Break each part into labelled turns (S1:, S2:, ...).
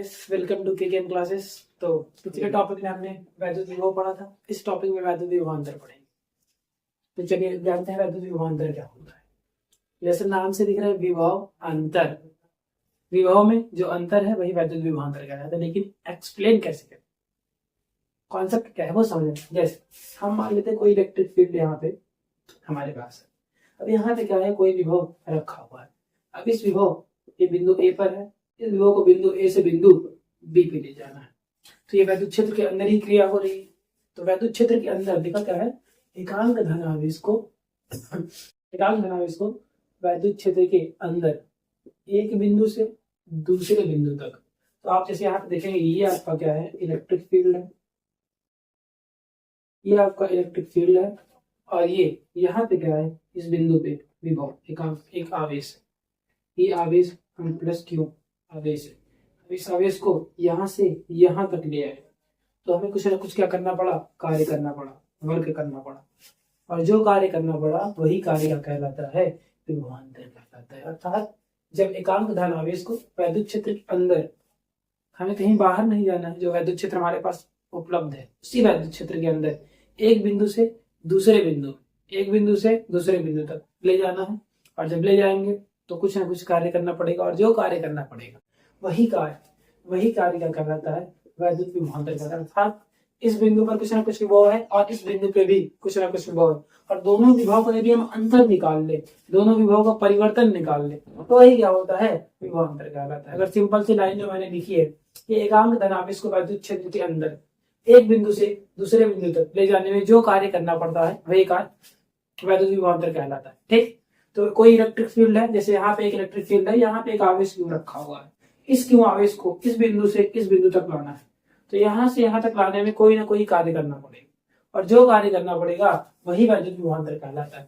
S1: Guys, welcome to KKM classes. तो पिछले topic में हमने वैद्युत विभव पढ़ा था। इस टॉपिक में वैद्युत विभवांतर पढ़ेंगे। तो चलिए जानते हैं वैद्युत विभवांतर क्या होता है। जैसे नाम से दिख रहा है विभव अंतर, विभव में जो अंतर है वही वैद्युत विभवांतर कहलाता है। लेकिन एक्सप्लेन कैसे करें, कॉन्सेप्ट क्या है वो समझना। जैसे हम मान लेते हैं कोई इलेक्ट्रिक फील्ड यहाँ पे हमारे पास है। अब यहाँ पे क्या है, कोई विभव रखा हुआ है। अब इस विभव ये बिंदु ए पर है, इस विभव को बिंदु ए से बिंदु बी पे ले जाना है। तो ये वैद्युत क्षेत्र के अंदर ही क्रिया हो रही है। तो वैद्युत क्षेत्र के अंदर देखा क्या है, एकांक धनावेश को वैद्युत क्षेत्र के अंदर एक बिंदु से दूसरे बिंदु तक। तो आप जैसे यहाँ पे देखेंगे, ये आपका क्या है, इलेक्ट्रिक फील्ड है। ये आपका इलेक्ट्रिक फील्ड है और ये यहाँ पे क्या है, इस बिंदु पे विभव एक आवेश है। ये आवेश हम प्लस क्यू आवेश है। इस आवेश को यहाँ से यहाँ तक ले आए तो हमें कुछ ना कुछ क्या करना पड़ा, कार्य करना पड़ा, वर्क करना पड़ा। और जो कार्य करना पड़ा वही कार्य कहलाता है, विभवांतर कहलाता है। अर्थात जब एकांक धन आवेश को वैद्युत क्षेत्र के अंदर, हमें कहीं बाहर नहीं जाना है, जो वैद्युत क्षेत्र हमारे पास उपलब्ध है उसी वैद्युत क्षेत्र के अंदर एक बिंदु से दूसरे बिंदु तक ले जाना है। और जब ले जाएंगे तो कुछ ना कुछ कार्य करना पड़ेगा, और जो कार्य करना पड़ेगा वही कार्य क्या कहलाता है, वैद्युत विभवांतर कहलाता है। अर्थात इस बिंदु पर कुछ ना कुछ विभव है और इस बिंदु पे भी कुछ ना कुछ विभव है, और दोनों विभव का यदि हम अंतर निकाल ले, दोनों विभव का परिवर्तन निकाल ले, तो वही क्या होता है, विभवांतर कहलाता है। अगर सिंपल सी लाइन जो मैंने लिखी है कि एकांक धनावेश को वैद्युत क्षेत्र के अंदर एक बिंदु से दूसरे बिंदु तक ले जाने में जो कार्य करना पड़ता है वही कार्य वैद्युत विभवांतर कहलाता है। ठीक, तो कोई इलेक्ट्रिक फील्ड है, जैसे यहाँ पे एक इलेक्ट्रिक फील्ड है, यहाँ पे एक आवेश क्यू रखा हुआ है। इस क्यू आवेश को इस बिंदु से इस बिंदु तक लाना है, तो यहाँ से यहाँ तक लाने में कोई ना कोई कार्य करना पड़ेगा, और जो कार्य करना पड़ेगा वही वैद्युत विभवांतर कहलाता है।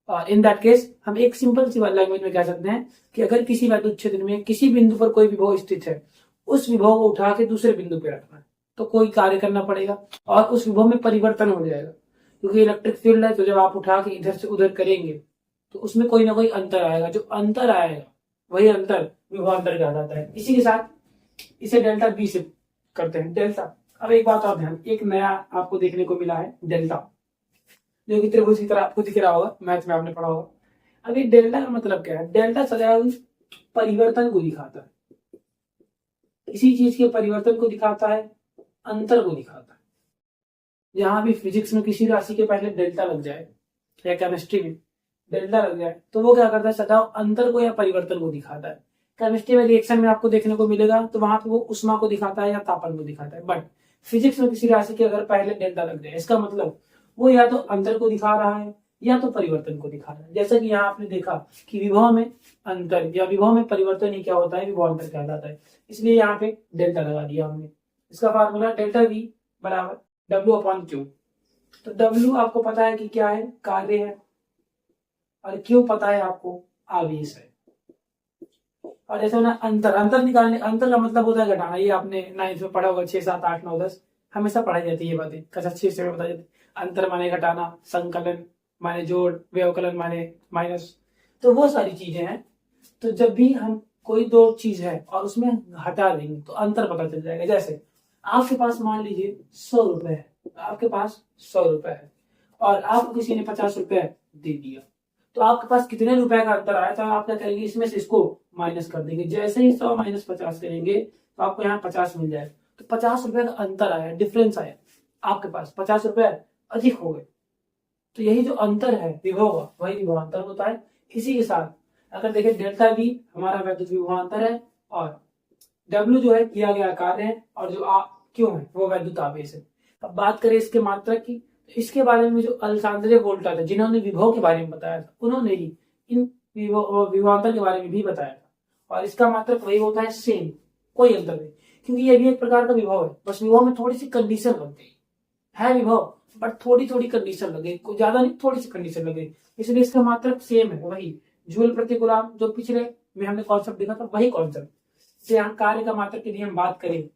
S1: और इन दैट केस हम एक सिंपल सी लैंग्वेज में कह सकते हैं कि अगर किसी वैद्युत क्षेत्र में किसी बिंदु पर कोई विभव स्थित है, उस विभव को उठा के दूसरे बिंदु पे रखना है, तो कोई कार्य करना पड़ेगा और उस विभव में परिवर्तन हो जाएगा। क्योंकि इलेक्ट्रिक फील्ड है, तो जब आप उठा के इधर से उधर करेंगे तो उसमें कोई ना कोई अंतर आएगा, जो अंतर आएगा वही अंतर विभवांतर कहलाता है। इसी के साथ इसे डेल्टा बी से करते हैं, डेल्टा। अब एक बात और ध्यान, एक नया आपको देखने को मिला है डेल्टा, जो कि त्रिभुज की तरह आपको दिख रहा होगा, मैथ में आपने पढ़ा होगा। अब ये डेल्टा का मतलब क्या है, डेल्टा सदैव परिवर्तन को दिखाता है, किसी चीज के परिवर्तन को दिखाता है, अंतर को दिखाता है। जहां भी फिजिक्स में किसी राशि के पहले डेल्टा लग जाए या केमिस्ट्री में डेल्टा लग जाए तो वो क्या करता है, सदैव अंतर को या परिवर्तन को दिखाता है। केमिस्ट्री में रिएक्शन में आपको देखने को मिलेगा तो वहां पे वो उष्मा को दिखाता है या तापमान को दिखाता है। बट फिजिक्स में किसी राशि के अगर पहले डेल्टा लग जाए, इसका मतलब वो या तो अंतर को दिखा रहा है या तो परिवर्तन को दिखा रहा है। जैसा कि यहाँ आपने देखा कि विभव में अंतर या विभव में परिवर्तन ही क्या होता है, विभवांतर कहलाता है। इसलिए यहाँ पे डेल्टा लगा दिया हमने। इसका फार्मूला डेल्टा वी बराबर W/Q। तो W आपको पता है कि क्या है, कार्य है, और Q पता है आपको आवेश है। और जैसे ना अंतर निकालने, अंतर का मतलब होता है घटाना। ये आपने 9th में पढ़ा होगा, 6, 7, 8, 9, 10 हमेशा पढ़ाई जाती है ये बातें, कक्षा 6 से बताई जाती है। अंतर माने घटाना, संकलन माने जोड़, व्यवकलन माने माइनस, तो वो सारी चीजें हैं। तो जब भी हम कोई दो चीज है और उसमें हटा देंगे तो अंतर पता चल जाएगा। जैसे आपके पास मान लीजिए 100 रुपए है, आपके पास 100 रुपए है और आपको किसी ने 50 रुपए दे दिया, तो आपके पास कितने रुपए का अंतर आया, तो आप क्या करेंगे, इसमें से इसको माइनस कर देंगे। जैसे ही 100 - 50 करेंगे तो आपको यहाँ 50 मिल जाएगा। तो 50 रुपए का अंतर आया, डिफरेंस आया, आपके पास 50 रुपए अधिक हो गए। तो यही जो अंतर है विभव का, वही विभवांतर होता है। इसी के साथ अगर देखें, डेल्टा वी हमारा वैद्युत विभवांतर है और W जो है किया गया कार्य है, और जो क्यों है वो वैद्युत आवेश है। अब बात करें इसके मात्रक की, तो इसके बारे में जो अलेक्सांद्रे वोल्टा थे, जिन्होंने विभव के बारे में बताया था, उन्होंने ही इन विभवांतर के बारे में भी बताया था। और इसका मात्रक वही होता है, सेम, कोई अंतर नहीं। क्योंकि ये भी एक प्रकार का विभव है, बस विभव में थोड़ी सी कंडीशन लग गई है, विभव बट थोड़ी थोड़ी कंडीशन लग गई, ज्यादा नहीं, थोड़ी सी कंडीशन लग गई, इसलिए इसका मात्रक सेम है, वही जूल प्रति कूलम। जो पिछले में हमने कॉन्सेप्ट देखा था वही कॉन्सेप्ट। यहाँ कार्य का मात्रक यदि हम बात करें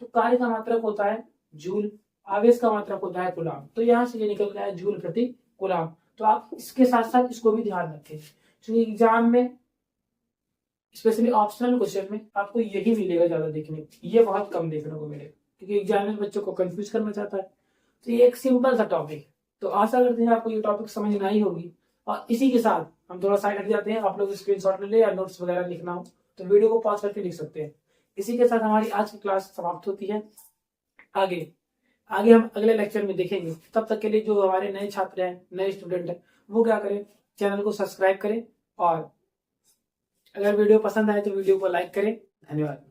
S1: तो कार्य का मात्रक होता है जूल, आवेश का मात्रक होता है कूलम। तो यहाँ से ये निकल गया है जूल प्रति कूलम। तो आप इसके साथ साथ इसको भी ध्यान रखें, क्योंकि एग्जाम में स्पेशली ऑप्शनल क्वेश्चन में आपको यही मिलेगा ज्यादा देखने को, ये बहुत कम देखने को मिलेगा, क्योंकि एग्जामिनर बच्चों को कंफ्यूज करना चाहता है। तो ये एक सिंपल सा टॉपिक है। तो आशा करते हैं आपको ये टॉपिक समझ में आई होगी। और इसी के साथ हम थोड़ा साइड हट जाते हैं, आप लोग स्क्रीनशॉट ले ले या नोट्स वगैरह लिखना हो तो वीडियो को पॉज करके लिख सकते हैं। इसी के साथ हमारी आज की क्लास समाप्त होती है। आगे आगे हम अगले लेक्चर में देखेंगे। तब तक के लिए जो हमारे नए छात्र हैं, नए स्टूडेंट हैं, वो क्या करें, चैनल को सब्सक्राइब करें और अगर वीडियो पसंद आए तो वीडियो को लाइक करें। धन्यवाद।